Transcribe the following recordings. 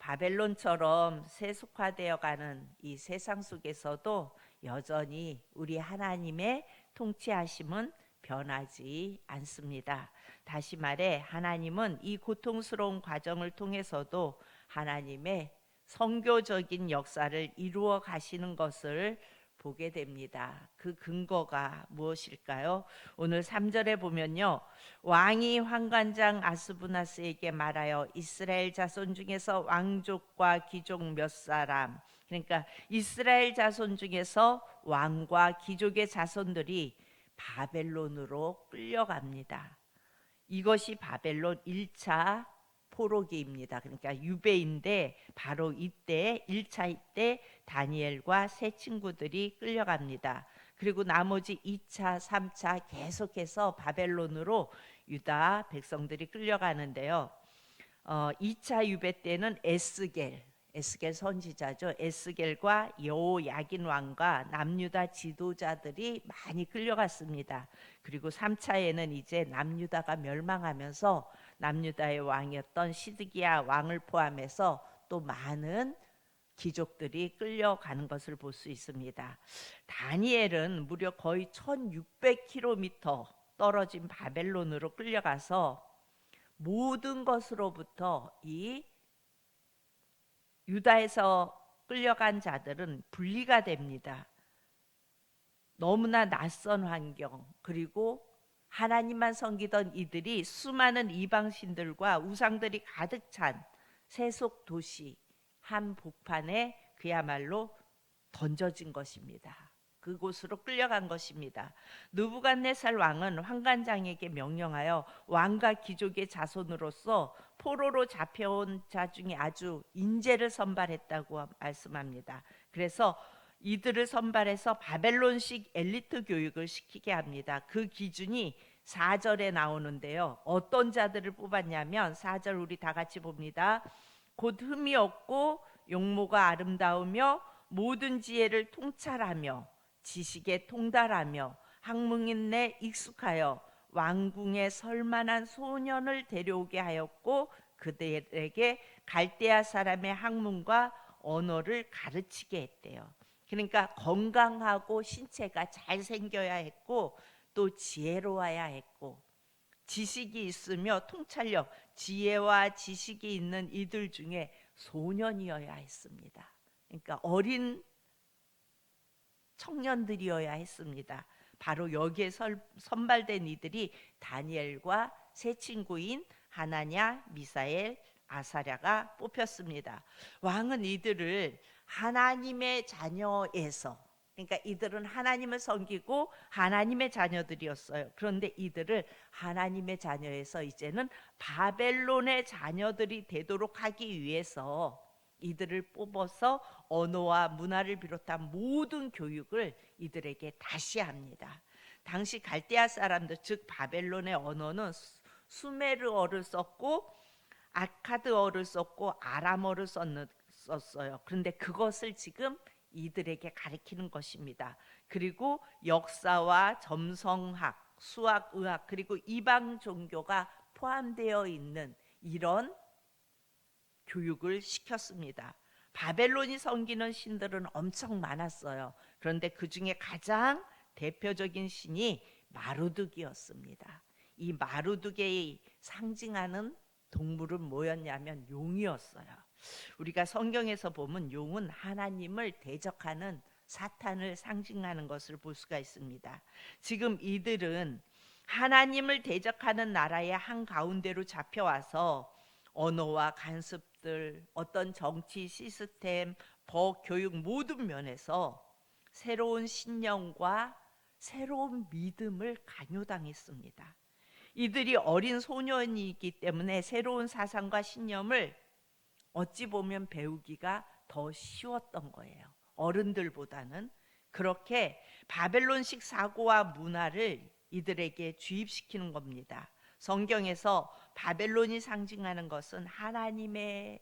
바벨론처럼 세속화되어가는 이 세상 속에서도 여전히 우리 하나님의 통치하심은 변하지 않습니다. 다시 말해 하나님은 이 고통스러운 과정을 통해서도 하나님의 선교적인 역사를 이루어 가시는 것을 보게 됩니다. 그 근거가 무엇일까요? 오늘 3절에 보면요. 왕이 환관장 아스부나스에게 말하여 이스라엘 자손 중에서 왕족과 귀족 몇 사람, 그러니까 이스라엘 자손 중에서 왕과 귀족의 자손들이 바벨론으로 끌려갑니다. 이것이 바벨론 1차 포로기입니다. 그러니까 유배인데 바로 이때 1차 이때 다니엘과 세 친구들이 끌려갑니다. 그리고 나머지 2차, 3차 계속해서 바벨론으로 유다 백성들이 끌려가는데요. 2차 유배 때는 에스겔 선지자죠. 에스겔과 여호야긴 왕과 남유다 지도자들이 많이 끌려갔습니다. 그리고 3차에는 이제 남유다가 멸망하면서 남유다의 왕이었던 시드기야 왕을 포함해서 또 많은 귀족들이 끌려가는 것을 볼 수 있습니다. 다니엘은 무려 거의 1600km 떨어진 바벨론으로 끌려가서 모든 것으로부터 이 유다에서 끌려간 자들은 분리가 됩니다. 너무나 낯선 환경, 그리고 하나님만 섬기던 이들이 수많은 이방신들과 우상들이 가득 찬 세속 도시 한복판에 그야말로 던져진 것입니다. 그곳으로 끌려간 것입니다. 느부갓네살 왕은 환관장에게 명령하여 왕과 귀족의 자손으로서 포로로 잡혀온 자 중에 아주 인재를 선발했다고 말씀합니다. 그래서 이들을 선발해서 바벨론식 엘리트 교육을 시키게 합니다. 그 기준이 4절에 나오는데요. 어떤 자들을 뽑았냐면 4절 우리 다 같이 봅니다. 곧 흠이 없고 용모가 아름다우며 모든 지혜를 통찰하며 지식에 통달하며 학문에 익숙하여 왕궁에 설만한 소년을 데려오게 하였고 그들에게 갈대아 사람의 학문과 언어를 가르치게 했대요. 그러니까 건강하고 신체가 잘 생겨야 했고 또 지혜로워야 했고 지식이 있으며 통찰력, 지혜와 지식이 있는 이들 중에 소년이어야 했습니다. 그러니까 어린 청년들이어야 했습니다. 바로 여기에 선발된 이들이 다니엘과 세 친구인 하나냐, 미사엘, 아사랴가 뽑혔습니다. 왕은 이들을 하나님의 자녀에서, 그러니까 이들은 하나님을 섬기고 하나님의 자녀들이었어요. 그런데 이들을 하나님의 자녀에서 이제는 바벨론의 자녀들이 되도록 하기 위해서 이들을 뽑아서 언어와 문화를 비롯한 모든 교육을 이들에게 다시 합니다. 당시 갈대아 사람들, 즉 바벨론의 언어는 수메르어를 썼고 아카드어를 썼고 아람어를 썼어요. 그런데 그것을 지금 이들에게 가르치는 것입니다. 그리고 역사와 점성학, 수학, 의학, 그리고 이방 종교가 포함되어 있는 이런 교육을 시켰습니다. 바벨론이 섬기는 신들은 엄청 많았어요. 그런데 그 중에 가장 대표적인 신이 마루둑이었습니다. 이 마루둑의 상징하는 동물은 뭐였냐면 용이었어요. 우리가 성경에서 보면 용은 하나님을 대적하는 사탄을 상징하는 것을 볼 수가 있습니다. 지금 이들은 하나님을 대적하는 나라의 한가운데로 잡혀와서 언어와 간섭들, 어떤 정치 시스템, 법, 교육 모든 면에서 새로운 신념과 새로운 믿음을 강요당했습니다. 이들이 어린 소년이기 때문에 새로운 사상과 신념을 어찌 보면 배우기가 더 쉬웠던 거예요. 어른들보다는. 그렇게 바벨론식 사고와 문화를 이들에게 주입시키는 겁니다. 성경에서 바벨론이 상징하는 것은 하나님을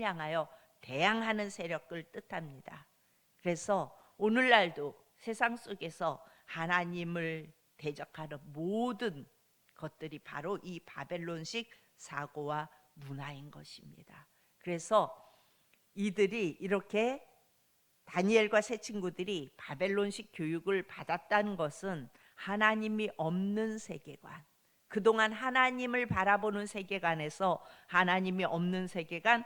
향하여 대항하는 세력을 뜻합니다. 그래서 오늘날도 세상 속에서 하나님을 대적하는 모든 것들이 바로 이 바벨론식 사고와 문화인 것입니다. 그래서 이들이 이렇게 다니엘과 세 친구들이 바벨론식 교육을 받았다는 것은 하나님이 없는 세계관, 그동안 하나님을 바라보는 세계관에서 하나님이 없는 세계관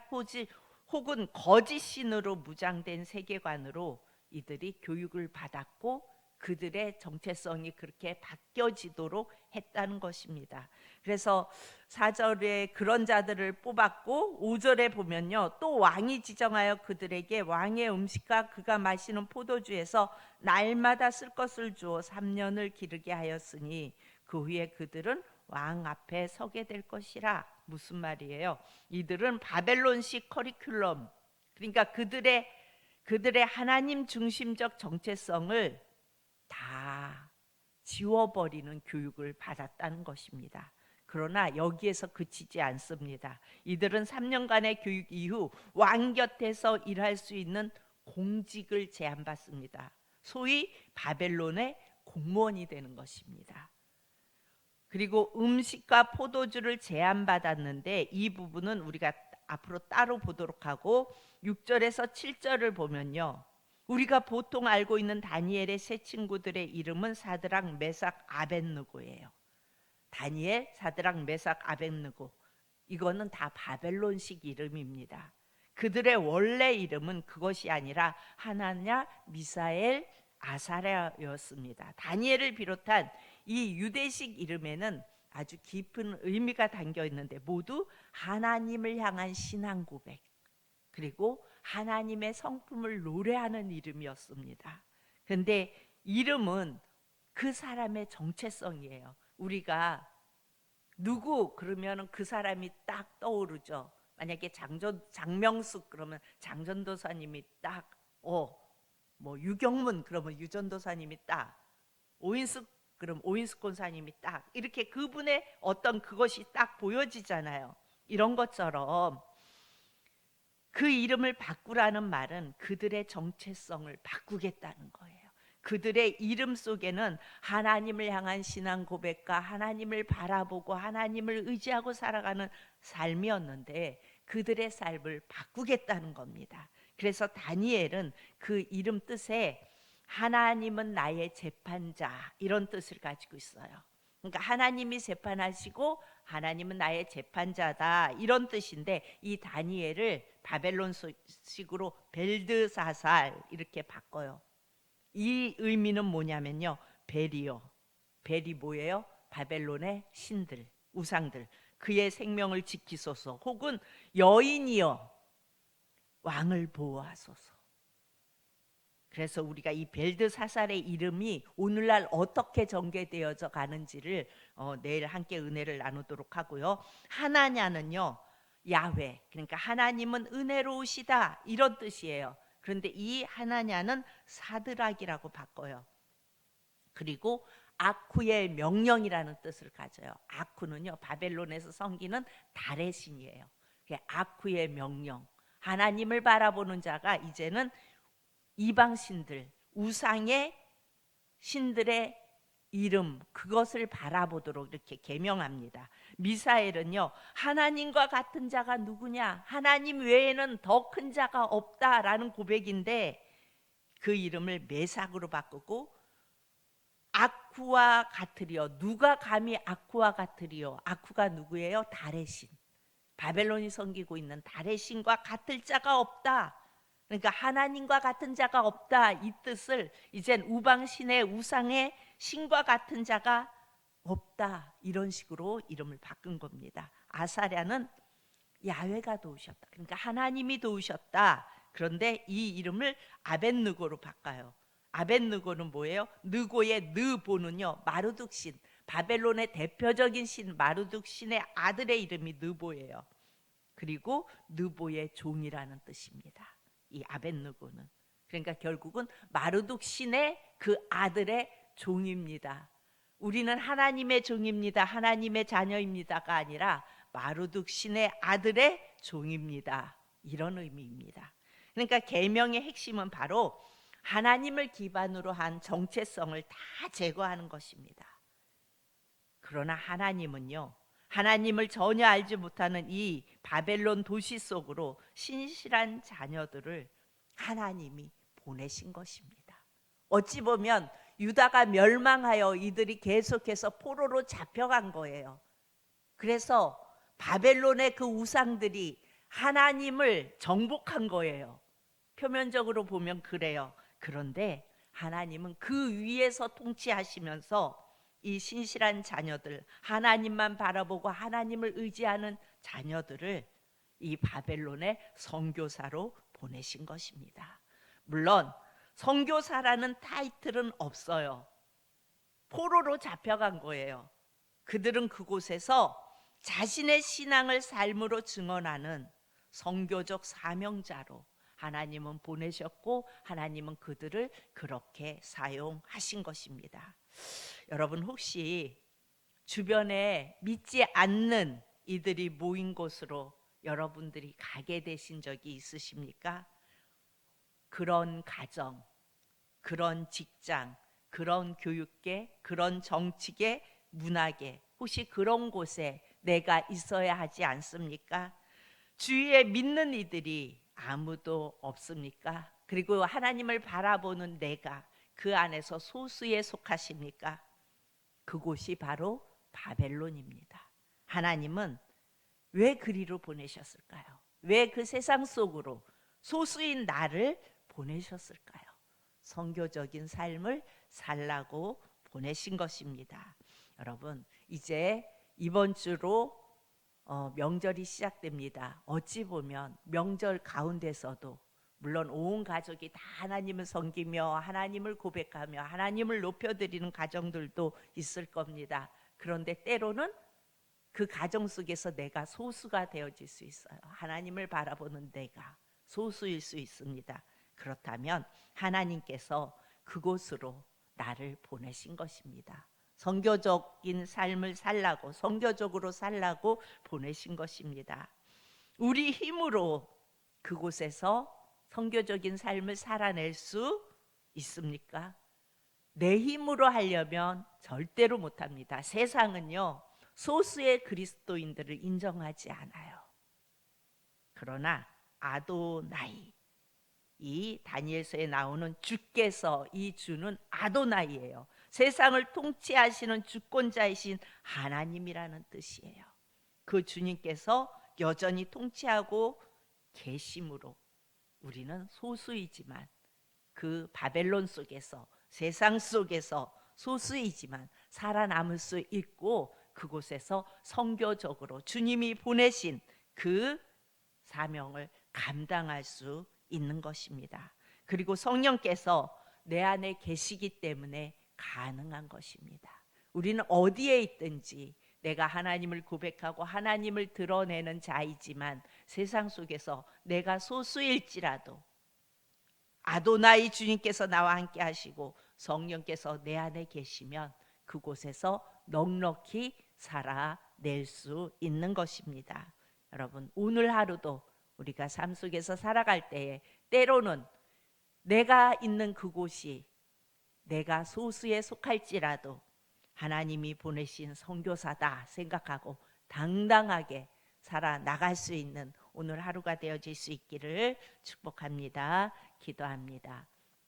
혹은 거짓 신으로 무장된 세계관으로 이들이 교육을 받았고 그들의 정체성이 그렇게 바뀌어지도록 했다는 것입니다. 그래서 4절에 그런 자들을 뽑았고 5절에 보면요, 또 왕이 지정하여 그들에게 왕의 음식과 그가 마시는 포도주에서 날마다 쓸 것을 주어 3년을 기르게 하였으니 그 후에 그들은 왕 앞에 서게 될 것이라. 무슨 말이에요? 이들은 바벨론식 커리큘럼, 그러니까 그들의 하나님 중심적 정체성을 다 지워버리는 교육을 받았다는 것입니다. 그러나 여기에서 그치지 않습니다. 이들은 3년간의 교육 이후 왕 곁에서 일할 수 있는 공직을 제안받습니다. 소위 바벨론의 공무원이 되는 것입니다. 그리고 음식과 포도주를 제한받았는데 이 부분은 우리가 앞으로 따로 보도록 하고 6절에서 7절을 보면요, 우리가 보통 알고 있는 다니엘의 세 친구들의 이름은 사드락, 메삭, 아벳느고예요. 다니엘, 사드락, 메삭, 아벳느고, 이거는 다 바벨론식 이름입니다. 그들의 원래 이름은 그것이 아니라 하나냐, 미사엘, 아사랴였습니다. 다니엘을 비롯한 이 유대식 이름에는 아주 깊은 의미가 담겨 있는데 모두 하나님을 향한 신앙 고백, 그리고 하나님의 성품을 노래하는 이름이었습니다. 그런데 이름은 그 사람의 정체성이에요. 우리가 누구 그러면 그 사람이 딱 떠오르죠. 만약에 장명숙 그러면 장전도사님이 딱, 뭐 유경문 그러면 유전도사님이 딱, 오인숙 그럼 오인숙 권사님이 딱, 이렇게 그분의 어떤 그것이 딱 보여지잖아요. 이런 것처럼 그 이름을 바꾸라는 말은 그들의 정체성을 바꾸겠다는 거예요. 그들의 이름 속에는 하나님을 향한 신앙 고백과 하나님을 바라보고 하나님을 의지하고 살아가는 삶이었는데 그들의 삶을 바꾸겠다는 겁니다. 그래서 다니엘은 그 이름 뜻에 하나님은 나의 재판자, 이런 뜻을 가지고 있어요. 그러니까 하나님이 재판하시고 하나님은 나의 재판자다, 이런 뜻인데 이 다니엘을 바벨론식으로 벨드사살 이렇게 바꿔요. 이 의미는 뭐냐면요, 벨이요. 벨이 뭐예요? 바벨론의 신들, 우상들. 그의 생명을 지키소서. 혹은 여인이여 왕을 보호하소서. 그래서 우리가 이 벨드사살의 이름이 오늘날 어떻게 전개되어져 가는지를 내일 함께 은혜를 나누도록 하고요. 하나냐는요, 야훼, 그러니까 하나님은 은혜로우시다, 이런 뜻이에요. 그런데 이 하나냐는 사드락이라고 바꿔요. 그리고 아쿠의 명령이라는 뜻을 가져요. 아쿠는요, 바벨론에서 섬기는 달의 신이에요. 아쿠의 명령, 하나님을 바라보는 자가 이제는 이방 신들, 우상의 신들의 이름, 그것을 바라보도록 이렇게 계명합니다. 미사엘은요, 하나님과 같은 자가 누구냐, 하나님 외에는 더 큰 자가 없다라는 고백인데 그 이름을 메삭으로 바꾸고 아쿠와 같으리요, 누가 감히 아쿠와 같으리요. 아쿠가 누구예요? 달의 신, 바벨론이 섬기고 있는 달의 신과 같을 자가 없다. 그러니까 하나님과 같은 자가 없다, 이 뜻을 이젠 우방신의 우상의 신과 같은 자가 없다, 이런 식으로 이름을 바꾼 겁니다. 아사랴는 야훼가 도우셨다, 그러니까 하나님이 도우셨다. 그런데 이 이름을 아벳느고로 바꿔요. 아벳느고는 뭐예요? 느고의 느보는요, 마르둑 신, 바벨론의 대표적인 신 마르둑 신의 아들의 이름이 느보예요. 그리고 느보의 종이라는 뜻입니다. 이 아벳느고는, 그러니까 결국은 마르둑 신의 그 아들의 종입니다. 우리는 하나님의 종입니다, 하나님의 자녀입니다가 아니라 마르둑 신의 아들의 종입니다, 이런 의미입니다. 그러니까 계명의 핵심은 바로 하나님을 기반으로 한 정체성을 다 제거하는 것입니다. 그러나 하나님은요, 하나님을 전혀 알지 못하는 이 바벨론 도시 속으로 신실한 자녀들을 하나님이 보내신 것입니다. 어찌 보면 유다가 멸망하여 이들이 계속해서 포로로 잡혀간 거예요. 그래서 바벨론의 그 우상들이 하나님을 정복한 거예요. 표면적으로 보면 그래요. 그런데 하나님은 그 위에서 통치하시면서 이 신실한 자녀들, 하나님만 바라보고 하나님을 의지하는 자녀들을 이 바벨론의 선교사로 보내신 것입니다. 물론 선교사라는 타이틀은 없어요. 포로로 잡혀간 거예요. 그들은 그곳에서 자신의 신앙을 삶으로 증언하는 선교적 사명자로 하나님은 보내셨고 하나님은 그들을 그렇게 사용하신 것입니다. 여러분 혹시 주변에 믿지 않는 이들이 모인 곳으로 여러분들이 가게 되신 적이 있으십니까? 그런 가정, 그런 직장, 그런 교육계, 그런 정치계, 문화계, 혹시 그런 곳에 내가 있어야 하지 않습니까? 주위에 믿는 이들이 아무도 없습니까? 그리고 하나님을 바라보는 내가 그 안에서 소수에 속하십니까? 그곳이 바로 바벨론입니다. 하나님은 왜 그리로 보내셨을까요? 왜 그 세상 속으로 소수인 나를 보내셨을까요? 선교적인 삶을 살라고 보내신 것입니다. 여러분, 이제 이번 주로 명절이 시작됩니다. 어찌 보면 명절 가운데서도 물론 온 가족이 다 하나님을 섬기며 하나님을 고백하며 하나님을 높여드리는 가정들도 있을 겁니다. 그런데 때로는 그 가정 속에서 내가 소수가 되어질 수 있어요. 하나님을 바라보는 내가 소수일 수 있습니다. 그렇다면 하나님께서 그곳으로 나를 보내신 것입니다. 선교적인 삶을 살라고, 선교적으로 살라고 보내신 것입니다. 우리 힘으로 그곳에서 선교적인 삶을 살아낼 수 있습니까? 내 힘으로 하려면 절대로 못합니다. 세상은요, 소수의 그리스도인들을 인정하지 않아요. 그러나 아도나이, 이 다니엘서에 나오는 주께서, 이 주는 아도나이예요. 세상을 통치하시는 주권자이신 하나님이라는 뜻이에요. 그 주님께서 여전히 통치하고 계심으로 우리는 소수이지만 그 바벨론 속에서, 세상 속에서 소수이지만 살아남을 수 있고 그곳에서 선교적으로 주님이 보내신 그 사명을 감당할 수 있는 것입니다. 그리고 성령께서 내 안에 계시기 때문에 가능한 것입니다. 우리는 어디에 있든지 내가 하나님을 고백하고 하나님을 드러내는 자이지만 세상 속에서 내가 소수일지라도 아도나이 주님께서 나와 함께 하시고 성령께서 내 안에 계시면 그곳에서 넉넉히 살아낼 수 있는 것입니다. 여러분, 오늘 하루도 우리가 삶 속에서 살아갈 때에 때로는 내가 있는 그곳이 내가 소수에 속할지라도 하나님이 보내신 선교사다 생각하고 당당하게 살아나갈 수 있는 오늘 하루가 되어질 수 있기를 축복합니다. 기도합니다.